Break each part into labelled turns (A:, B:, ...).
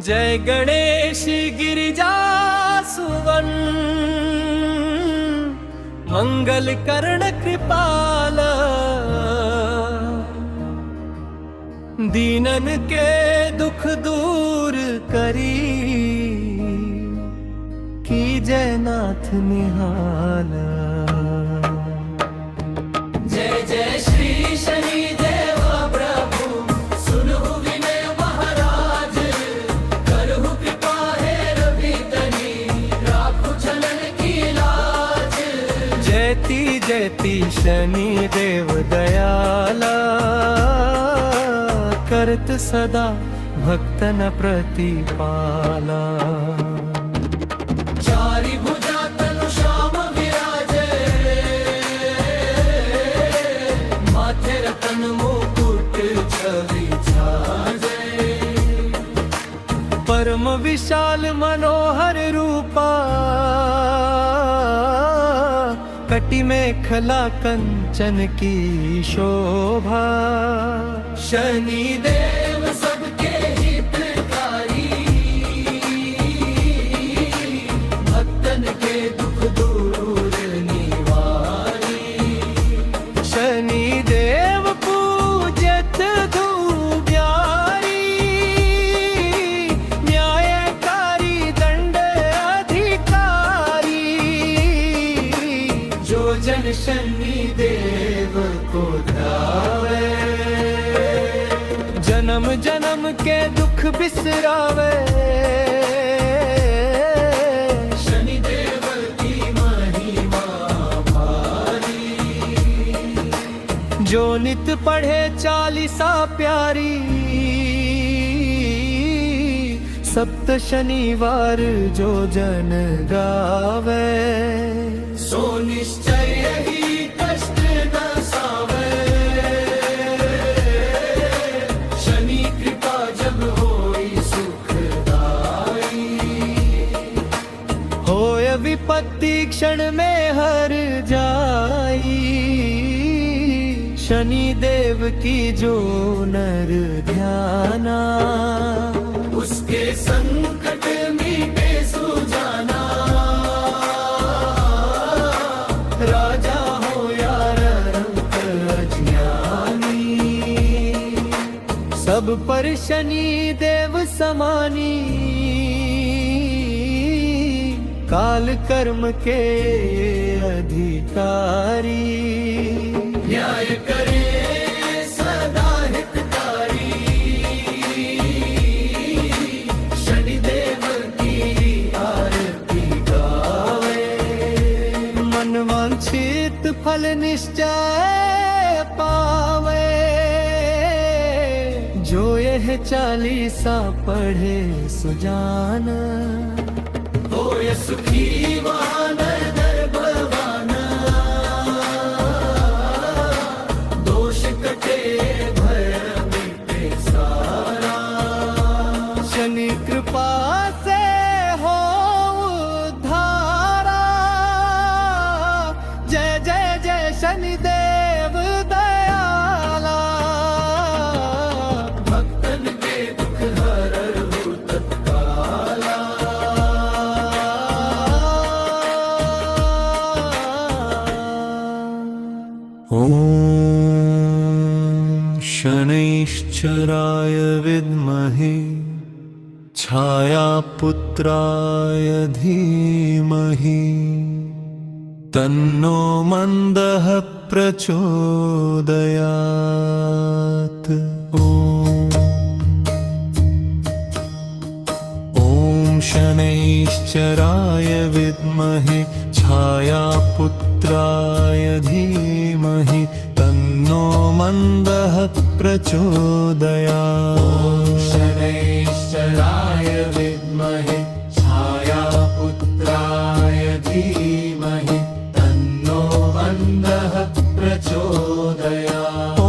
A: जय गणेश गिरिजा सुवन मंगल कर्ण कृपाल दीनन के दुख दूर करी की जय नाथ निहाल। जय जय श्री शनि देव प्रभु सुनहु विनय महाराज करहु कृपा है रवि तनी राखु छलन की लाज। जयति जयति शनि देव दयाला करत सदा भक्तन प्रतिपाला। चारि भुजा तनु श्याम विराजे माथे रतन मुकुट छवि छाजे। परम विशाल मनोहर रूपा कटि में खला कंचन की शोभा। शनि देव सबके हितकारी भक्तन के दुख दूर निवारी। शनि देव पूजत धूब्यारी न्यायकारी दंड अधिकारी। जो जन शनि देव को ध्यावे जन्म जन्म के दुख बिसरावे। शनि देव की महिमा भारी जो नित पढ़े चालीसा प्यारी। सप्त शनिवार जो जन गावे सो निश्चय ही कष्ट न सावे। शनि कृपा जब होई सुखदाई होय विपत्ति क्षण में हर जाई। शनि देव की जो नर ध्याना उसके संकट मीटे सुजाना। राजा हो या रंक अज्ञानी सब पर शनि देव समानी। काल कर्म के अधिकारी न्याय करे सदा हितकारी। शनि देव की आरती गावे मन वांछित फल निश्चय पावे। जो यह चालीसा पढ़े सुजान होय सुखी वानर दर्पवान। दोष कटे भय मिटे सारा शनि कृपा से हो उद्धारा। जय जय जय शनि देव दयाला भक्तन के दुख हरहु तत्काला।
B: ॐ शनैश्चराय विद्महे छायापुत्राय धीमहि तन्नो मन्दः प्रचोदयात्। ॐ शनैश्चराय विद्महे छायापुत्राय धीमहि तन्नो मन्दः प्रचोदयात्। ॐ शनैश्चराय विद्महे छायापुत्राय धीमहि तन्नो मन्दः प्रचोदयात्। ॐ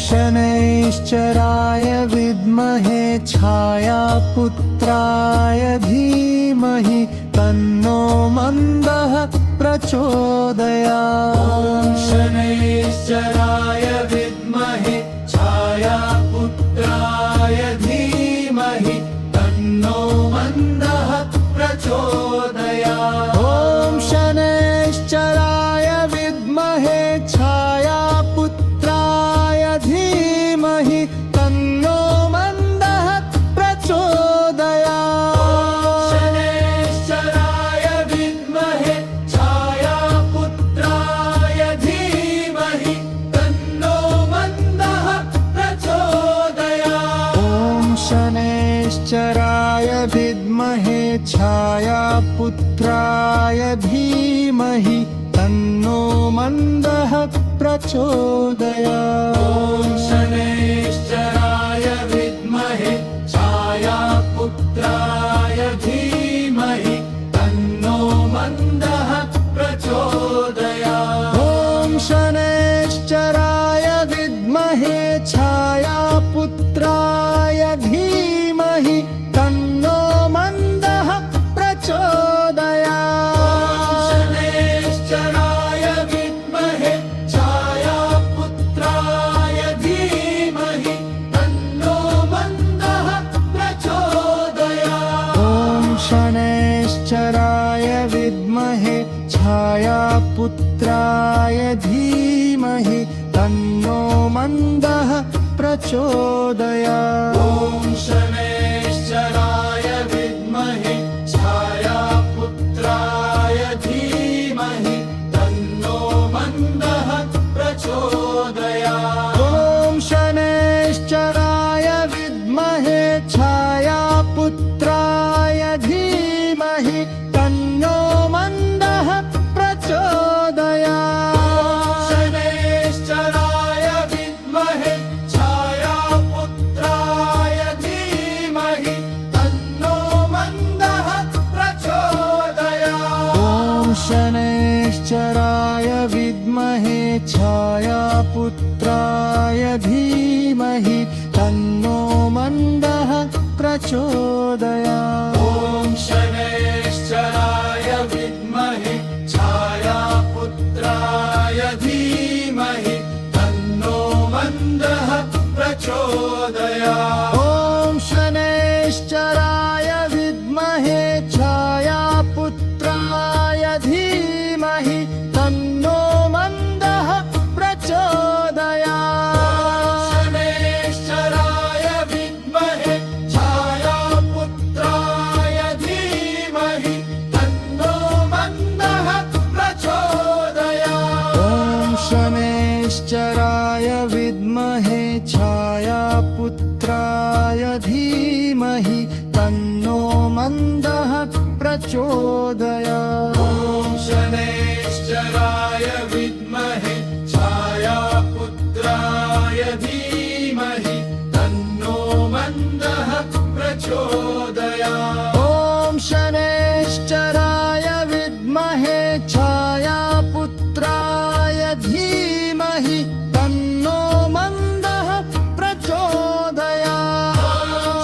B: शनैश्चराय विद्महे छायापुत्राय धीमहि तन्नो मन्दः प्रचोदयात्। ॐ शनैश्चराय विद्महे छायापुत्राय धीमहि तन्नो छायापुत्राय धीमहि तन्नो मन्दः प्रचोदयात्।
A: शनैश्चराय विद्महे छायापुत्राय धीमहि तन्नो मन्दः प्रचोदयात्।
B: ॐ शनैश्चराय विद्महे छायापुत्राय धीमहि तन्नो मन्दः प्रचोदयात्।
A: शनैश्चराय विद्महे छायापुत्राय धीमहि तन्नो मन्दः प्रचोदयात्।
B: ॐ शनैश्चराय विद्महे छायापुत्राय धीमहि तन्नो मन्दः प्रचोदयात्।
A: ॐ शनैश्चराय विद्महे छायापुत्राय धीमहि तन्नो मन्दः प्रचोदयात्।
B: ॐ शनैश्चराय विद्महे छायापुत्राय धीमहि तन्नो मन्दः प्रचोदयात्।
A: शनैश्चराय विद्महे छायापुत्राय धीमहि तन्नो मन्दः प्रचोदयात्।
B: ॐ शनैश्चराय विद्महे छायापुत्राय धीमहि तन्नो मन्दः प्रचोदयात्।
A: ॐ शनैश्चराय विद्महे छायापुत्राय धीमहि तन्नो मन्दः प्रचोदयात्।
B: ॐ शनैश्चराय विद्महे छायापुत्राय धीमहि तन्नो मन्दः प्रचोदयात्।
A: शनैश्चराय विद्महे छायापुत्राय धीमहि तन्नो मन्दः प्रचोदयात्।
B: ॐ शनैश्चराय विद्महे छायापुत्राय धीमहि तन्नो मन्दः प्रचोदयात्।
A: ॐ शनैश्चराय विद्महे छायापुत्राय धीमहि तन्नो मन्दः प्रचोदयात्।
B: ॐ शनैश्चराय विद्महे छायापुत्राय धीमहि तन्नो मन्दः प्रचोदयात्।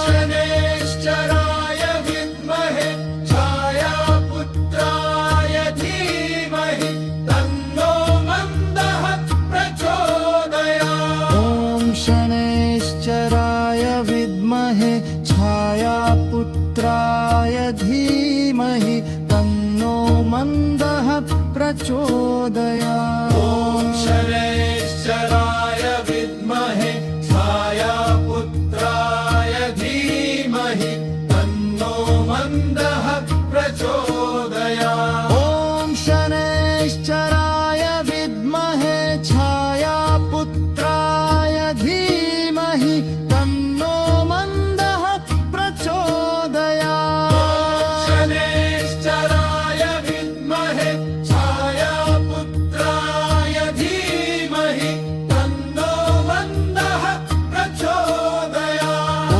A: शनैश्चराय विद्महे छायापुत्राय धीमहि तन्नो मन्दः प्रचोदयात्।
B: ॐ शनैश्चराय विद्महे छायापुत्राय धीमहि तन्नो मन्दः प्रचोदयात्।
A: ॐ शनैश्चराय विद्महे छायापुत्राय धीमहि तन्नो मन्दः प्रचोदयात्।
B: ॐ शनैश्चराय विद्महे छायापुत्राय धीमहि तन्नो मन्दः प्रचोदयात्।
A: शनैश्चराय विद्महे छायापुत्राय धीमहि तन्नो मन्दः प्रचोदयात्।
B: ॐ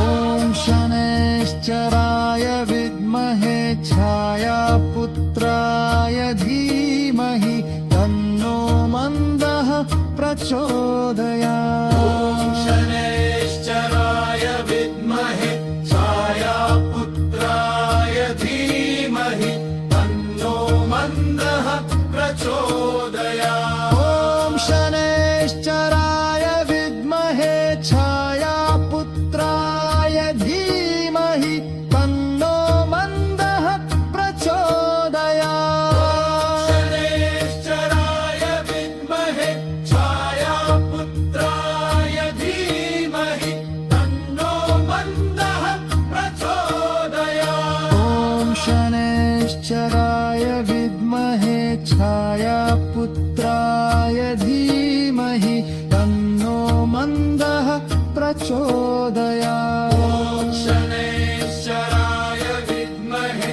B: शनैश्चराय विद्महे छायापुत्राय धीमहि तन्नो मन्दः प्रचोदयात्।
A: ॐ शनैश्चराय विद्महे छायापुत्राय धीमहि तन्नो मन्दः प्रचोदयात्।
B: ॐ शनैश्चराय विद्महे छायापुत्राय धीमहि तन्नो मन्दः प्रचोदयात्।
A: शनैश्चराय विद्महे छायापुत्राय धीमहि तन्नो मन्दः प्रचोदयात्।
B: ॐ शनैश्चराय विद्महे छायापुत्राय धीमहि तन्नो मन्दः प्रचोदयात्।
A: शनैश्चराय विद्महे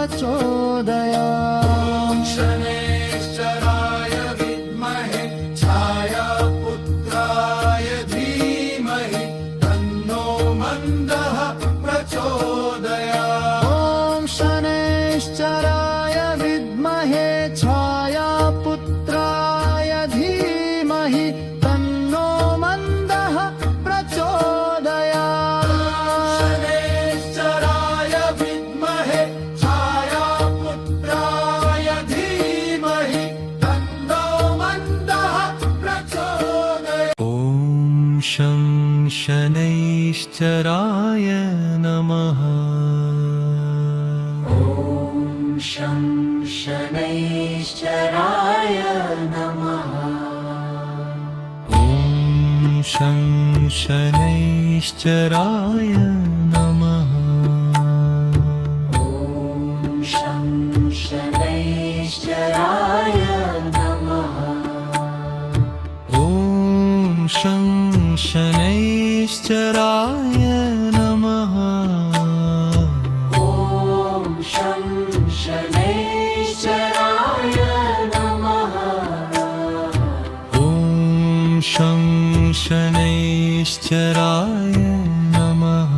B: प्रचोदयात्
A: शनैश्चराय विद्महे छायापुत्राय धीमहि तन्नो मन्दः प्रचोदयात्
B: ॐ शनैश्चराय विद्महे छायापुत्राय धीमहि तन्नो मन्दः प्रचोदयात्
A: शनैश्चराय विद्महे छायापुत्राय धीमहि तन्नो मन्दः प्रचोदयात्
C: ॐ शं शनैश्चराय नमः
D: शं शनैश्चराय नमः
C: ॐ शं शनैश्चराय नमः
D: शं शनैश्चराय नमः
C: ॐ शं शनैश्चराय नमः
D: शं शनैश्चराय नमः
C: ॐ शं शनैश्चराय नमः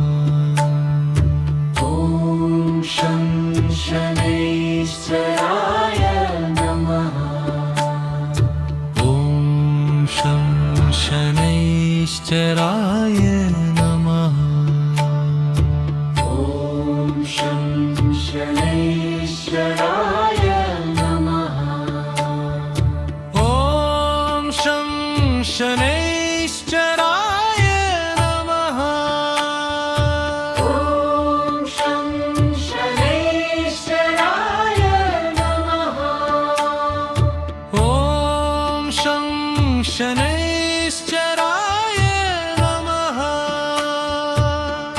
D: शं शनैश्चराय नमः
C: ॐ शं शनैश्चराय नमः
D: शं शनैश्चराय नमः
C: ॐ शं शनैश्चराय नमः
D: शं शनैश्चराय नमः
C: ॐ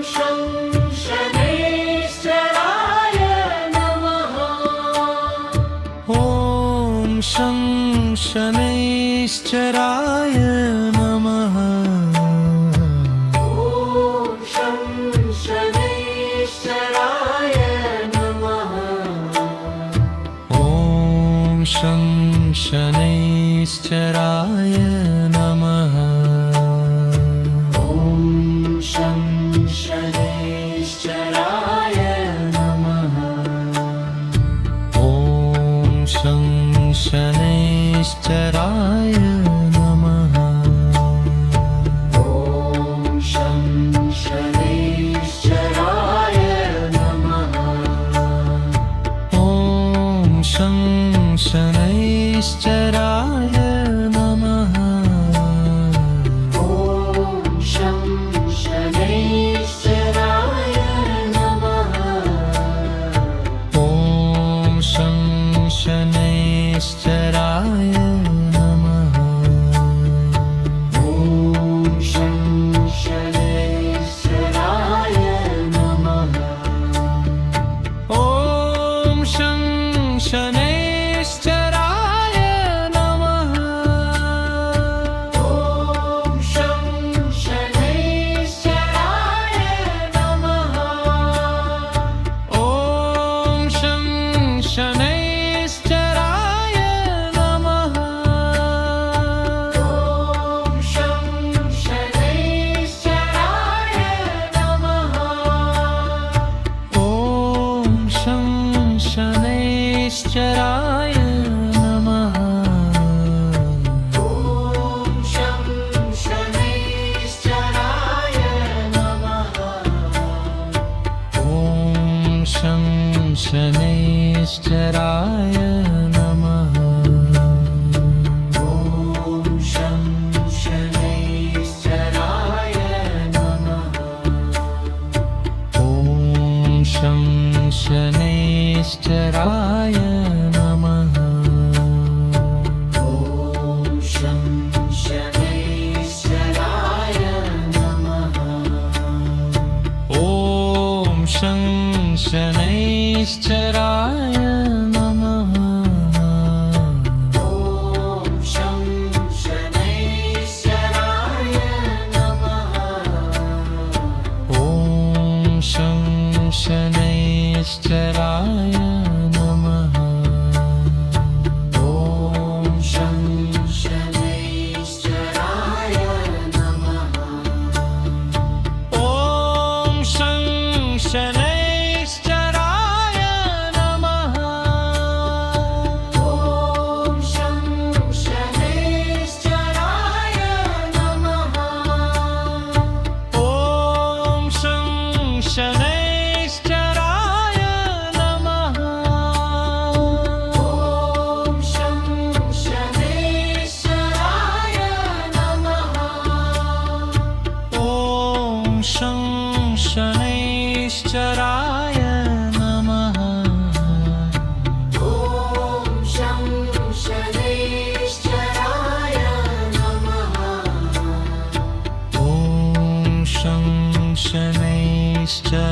C: शं शनैश्चराय नमः
D: शं शनैश्चराय नमः
C: ॐ शं शनैश्चराय नमः
D: शं शनैश्चराय नमः
C: ॐ शं शनैश्चराय नमः
D: शं शनैश्चराय नमः
C: ॐ शं शनैश्चराय नमः
D: शं शनैश्चराय नमः
C: ॐ शं शनैश्चराय नमः
D: शं शनैश्चराय नमः
C: ॐ शं शनैश्चराय नमः
D: शं शनैश्चराय नमः
C: ॐ शं शनैश्चराय नमः
D: शं शनैश्चराय नमः
C: ॐ शं शनैश्चराय नमः
D: शं शनैश्चराय नमः
C: ॐ शं शनैश्चराय नमः
D: शं शनैश्चराय नमः
C: ॐ शं शनैश्चराय नमः
D: शं शनैश्चराय नमः
C: ॐ शं शनैश्चराय नमः
D: शं शनैश्चराय नमः
C: ॐ शं शनैश्चराय नमः
D: शं शनैश्चराय नमः
C: ॐ शं शनैश्चराय शनैश्चराय नमः
D: ॐ शं शनैश्चराय नमः
C: ॐ शं शनैश्चराय नमः
D: ॐ शं शनैश्चराय नमः
C: ॐ शं शनैश्चराय नमः
D: ॐ शं शनैश्चराय नमः
C: ॐ शं शनैश्चराय नमः
D: ॐ शं शनैश्चराय नमः
C: ॐ शं शनैश्चराय